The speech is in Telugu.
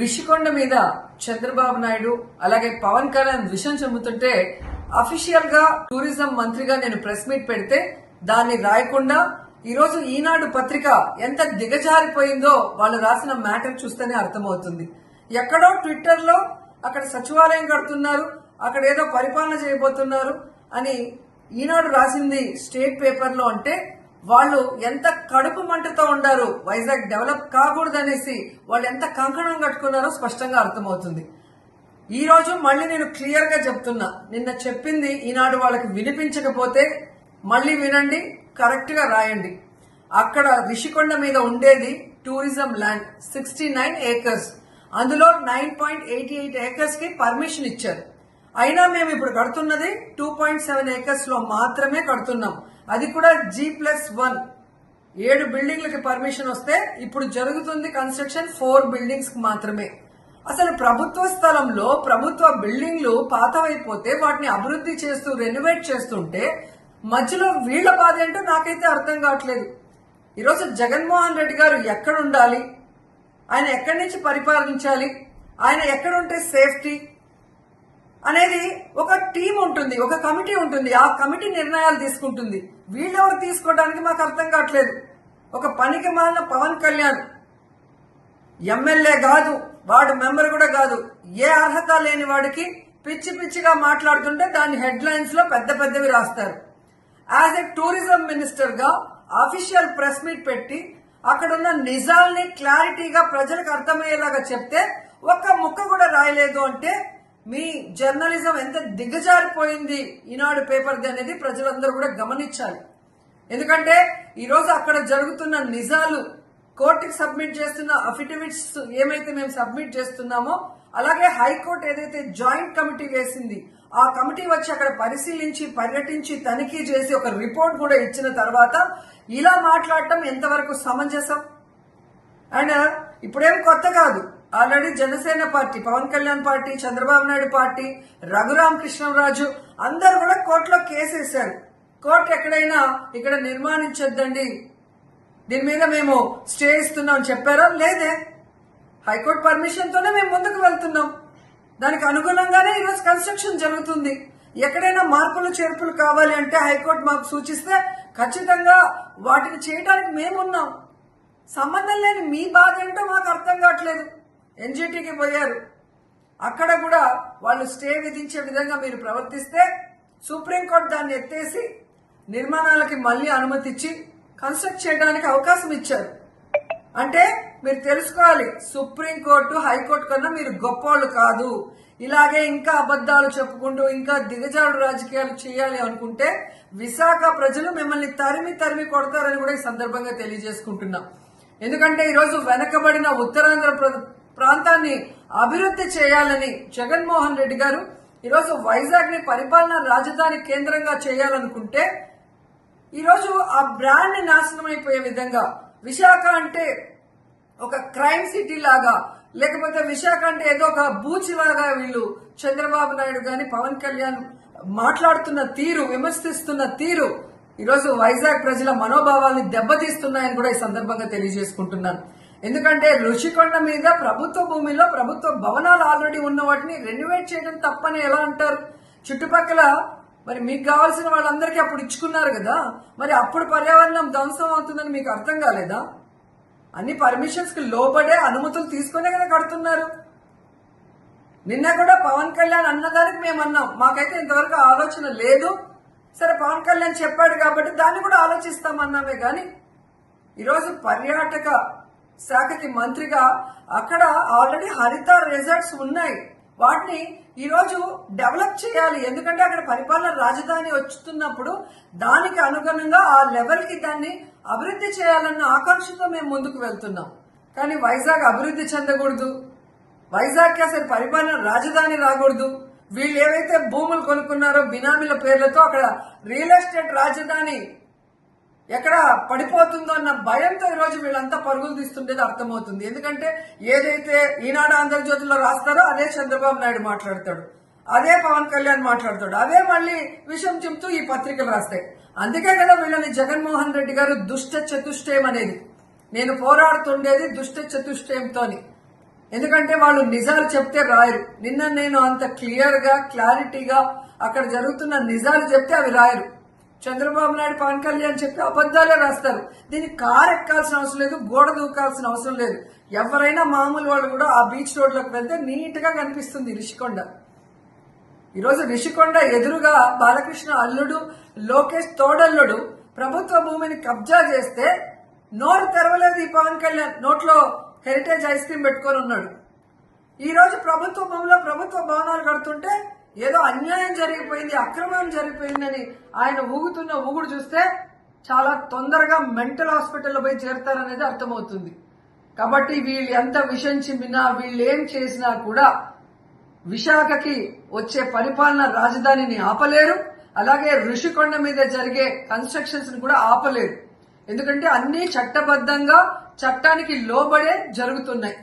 రిషికొండ మీద చంద్రబాబు నాయుడు అలాగే పవన్ కళ్యాణ్ విషయం చెబుతుంటే అఫీషియల్ గా టూరిజం మంత్రిగా నేను ప్రెస్ మీట్ పెడితే దాన్ని రాయకుండా ఈరోజు ఈనాడు పత్రిక ఎంత దిగజారిపోయిందో వాళ్ళు రాసిన మ్యాటర్ చూస్తేనే అర్థమవుతుంది. ఎక్కడో ట్విట్టర్ లో అక్కడ సచివాలయం కడుతున్నారు, అక్కడ ఏదో పరిపాలన చేయబోతున్నారు అని ఈనాడు రాసింది స్టేట్ పేపర్ లో అంటే వాళ్ళు ఎంత కడుపు మంటతో ఉండారు, వైజాగ్ డెవలప్ కాకూడదనేసి వాళ్ళు ఎంత కంకణం కట్టుకున్నారో స్పష్టంగా అర్థమవుతుంది. ఈ రోజు మళ్ళీ నేను క్లియర్ గా చెప్తున్నా, నిన్న చెప్పింది ఈనాడు వాళ్ళకి వినిపించకపోతే మళ్ళీ వినండి, కరెక్ట్ గా రాయండి. అక్కడ రిషికొండ మీద ఉండేది టూరిజం ల్యాండ్ 69 ఏకర్స్, అందులో 9.88 ఏకర్స్ కి పర్మిషన్ ఇచ్చారు. అయినా మేము ఇప్పుడు కడుతున్నది 2.7 ఏకర్స్ లో మాత్రమే కడుతున్నాం. అది కూడా G+1 7 బిల్డింగ్లకి పర్మిషన్ వస్తే ఇప్పుడు జరుగుతుంది కన్స్ట్రక్షన్ 4 బిల్డింగ్స్ కి మాత్రమే. అసలు ప్రభుత్వ స్థలంలో ప్రభుత్వ బిల్డింగ్లు పాతవైపోతే వాటిని అభివృద్ధి చేస్తూ రెనోవేట్ చేస్తుంటే మధ్యలో వీళ్ల బాధ ఏంటో నాకైతే అర్థం కావట్లేదు. ఈరోజు జగన్మోహన్ రెడ్డి గారు ఎక్కడ ఉండాలి, ఆయన ఎక్కడి నుంచి పరిపాలించాలి, ఆయన ఎక్కడుంటే సేఫ్టీ అనేది ఒక టీం ఉంటుంది, ఒక కమిటీ ఉంటుంది. ఆ కమిటీ నిర్ణయాలు తీసుకుంటుంది. వీళ్ళెవరు తీసుకోవడానికి మాకు అర్థం కావట్లేదు. ఒక పనికి మాలిన పవన్ కళ్యాణ్ ఎమ్మెల్యే కాదు, వార్డు మెంబర్ కూడా కాదు, ఏ అర్హత లేని వాడికి పిచ్చి పిచ్చిగా మాట్లాడుతుంటే దాని హెడ్ లైన్స్ లో పెద్ద పెద్దవి రాస్తారు. యాజ్ ఎ టూరిజం మినిస్టర్ గా అఫీషియల్ ప్రెస్ మీట్ పెట్టి అక్కడున్న నిజాల్ని క్లారిటీగా ప్రజలకు అర్థమయ్యేలాగా చెప్తే ఒక్క ముక్క కూడా రాయలేదు అంటే మీ జర్నలిజం ఎంత దిగజారిపోయింది ఈనాడు పేపర్ది అనేది ప్రజలందరూ కూడా గమనించాలి. ఎందుకంటే ఈరోజు అక్కడ జరుగుతున్న నిజాలు, కోర్టుకి సబ్మిట్ చేస్తున్న అఫిడవిట్స్ ఏమైతే మేము సబ్మిట్ చేస్తున్నామో, అలాగే హైకోర్టు ఏదైతే జాయింట్ కమిటీ వేసింది ఆ కమిటీ వచ్చి అక్కడ పరిశీలించి పర్యటించి తనిఖీ చేసి ఒక రిపోర్ట్ కూడా ఇచ్చిన తర్వాత ఇలా మాట్లాడటం ఎంతవరకు సమంజసం? అండ్ ఇప్పుడేం కొత్త కాదు, already Janasena party, Pawan Kalyan party, Chandrababu Naidu party, Raghurama Krishnaraju అందరు కూడా కోర్టులో కేసేశారు. కోర్టు ఎక్కడైనా ఇక్కడ నిర్మాణించొద్దండి, దీని మీద మేము స్టే ఇస్తున్నాం చెప్పారా? లేదే. హైకోర్టు పర్మిషన్ తోనే మేము ముందుకు వెళ్తున్నాం. దానికి అనుగుణంగానే ఈరోజు కన్స్ట్రక్షన్ జరుగుతుంది. ఎక్కడైనా మార్పులు చేర్పులు కావాలి అంటే హైకోర్టు మాకు సూచిస్తే ఖచ్చితంగా వాటిని చేయడానికి మేమున్నాం. సంబంధం లేని మీ బాధ ఏంటో మాకు అర్థం కావట్లేదు. ఎన్జిటికి పోయారు, అక్కడ కూడా వాళ్ళు స్టే విధించే విధంగా మీరు ప్రవర్తిస్తే సుప్రీంకోర్టు దాన్ని ఎత్తేసి నిర్మాణాలకి మళ్లీ అనుమతి ఇచ్చి కన్స్ట్రక్ట్ చేయడానికి అవకాశం ఇచ్చారు. అంటే మీరు తెలుసుకోవాలి, సుప్రీంకోర్టు హైకోర్టు కన్నా మీరు గొప్పోళ్ళు కాదు. ఇలాగే ఇంకా అబద్దాలు చెప్పుకుంటూ ఇంకా దిగజాడు రాజకీయాలు చేయాలి అనుకుంటే విశాఖ ప్రజలు మిమ్మల్ని తరిమి తరిమి కొడతారని కూడా ఈ సందర్భంగా తెలియజేసుకుంటున్నాం. ఎందుకంటే ఈరోజు వెనకబడిన ఉత్తరాంధ్ర ప్రాంతాన్ని అభివృద్ధి చేయాలని జగన్మోహన్ రెడ్డి గారు ఈరోజు వైజాగ్ ని పరిపాలనా రాజధాని కేంద్రంగా చేయాలనుకుంటే ఈరోజు ఆ బ్రాండ్ ని నాశనం అయిపోయే విధంగా విశాఖ అంటే ఒక క్రైమ్ సిటీ లాగా, లేకపోతే విశాఖ అంటే ఏదో ఒక బూచ్ లాగా వీళ్ళు చంద్రబాబు నాయుడు గాని పవన్ కళ్యాణ్ మాట్లాడుతున్న తీరు, విమర్శిస్తున్న తీరు ఈరోజు వైజాగ్ ప్రజల మనోభావాల్ని దెబ్బతీస్తున్నాయని కూడా ఈ సందర్భంగా తెలియజేసుకుంటున్నాను. ఎందుకంటే రుషికొండ మీద ప్రభుత్వ భూమిలో ప్రభుత్వ భవనాలు ఆల్రెడీ ఉన్న వాటిని రెనోవేట్ చేయడం తప్పని ఎలా అంటారు? చుట్టుపక్కల మరి మీకు కావాల్సిన వాళ్ళందరికీ అప్పుడు ఇచ్చుకున్నారు కదా, మరి అప్పుడు పర్యావరణం ధ్వంసం అవుతుందని మీకు అర్థం కాలేదా? అన్ని పర్మిషన్స్ కి లోబడే అనుమతులు తీసుకునే కదా కడుతున్నారు. నిన్న కూడా పవన్ కళ్యాణ్ అన్నదానికి మేము అన్నాం, మాకైతే ఇంతవరకు ఆలోచన లేదు. సరే పవన్ కళ్యాణ్ చెప్పాడు కాబట్టి దాన్ని కూడా ఆలోచిస్తామన్నామే గాని ఈరోజు పర్యాటక శాఖకి మంత్రిగా అక్కడ ఆల్రెడీ హరిత రిసార్ట్స్ ఉన్నాయి, వాటిని ఈరోజు డెవలప్ చేయాలి. ఎందుకంటే అక్కడ పరిపాలన రాజధాని వస్తున్నప్పుడు దానికి అనుగుణంగా ఆ లెవెల్ కి దాన్ని అభివృద్ధి చేయాలన్న ఆకాంక్షతో మేము ముందుకు వెళ్తున్నాం. కానీ వైజాగ్ అభివృద్ధి చెందకూడదు, వైజాగ్ కి అసలు పరిపాలన రాజధాని రాకూడదు. వీళ్ళు ఏవైతే భూములు కొనుక్కున్నారో బినామీల పేర్లతో అక్కడ రియల్ ఎస్టేట్ రాజధాని ఎక్కడ పడిపోతుందో అన్న భయంతో ఈరోజు వీళ్ళంతా పరుగులు తీస్తుండేది అర్థమవుతుంది. ఎందుకంటే ఏదైతే ఈనాడు ఆంధ్రజ్యోతిలో రాస్తారో అదే చంద్రబాబు నాయుడు మాట్లాడతాడు, అదే పవన్ కళ్యాణ్ మాట్లాడతాడు, అదే మళ్ళీ విషయం చెప్తూ ఈ పత్రికలు రాస్తాయి. అందుకే కదా వీళ్ళని జగన్మోహన్ రెడ్డి గారు దుష్ట చతుష్టయం అనేది. నేను పోరాడుతుండేది దుష్ట చతుష్టయంతోని. ఎందుకంటే వాళ్ళు నిజాలు చెప్తే రాయరు. నిన్న నేను అంత క్లియర్ గా క్లారిటీగా అక్కడ జరుగుతున్న నిజాలు చెప్తే అవి రాయరు. చంద్రబాబు నాయుడు పవన్ కళ్యాణ్ చెప్పి అబద్దాలే రాస్తారు. దీనికి కారు ఎక్కాల్సిన అవసరం లేదు, గోడ దూకాల్సిన అవసరం లేదు. ఎవరైనా మామూలు వాళ్ళు కూడా ఆ బీచ్ రోడ్లోకి వెళ్తే నీట్ గా కనిపిస్తుంది రిషికొండ. ఈరోజు రిషికొండ ఎదురుగా బాలకృష్ణ అల్లుడు లోకేష్ తోడల్లుడు ప్రభుత్వ భూమిని కబ్జా చేస్తే నోరు తెరవలేదు ఈ పవన్ కళ్యాణ్. నోట్లో హెరిటేజ్ ఐస్ క్రీమ్ పెట్టుకొని ఉన్నాడు. ఈ రోజు ప్రభుత్వ భూమిలో ప్రభుత్వ భవనాలు కడుతుంటే ఏదో అన్యాయం జరిగిపోయింది, అక్రమం జరిగిపోయిందని ఆయన ఊగుతున్న ఊగుడు చూస్తే చాలా తొందరగా మెంటల్ హాస్పిటల్లో పోయి చేరతారనేది అర్థమవుతుంది. కాబట్టి వీళ్ళు ఎంత విషం చిమ్మినా, వీళ్ళు ఏం చేసినా కూడా విశాఖకి వచ్చే పరిపాలన రాజధానిని ఆపలేరు. అలాగే ఋషికొండ మీద జరిగే కన్స్ట్రక్షన్స్ ని కూడా ఆపలేరు. ఎందుకంటే అన్ని చట్టబద్ధంగా చట్టానికి లోబడే జరుగుతున్నాయి.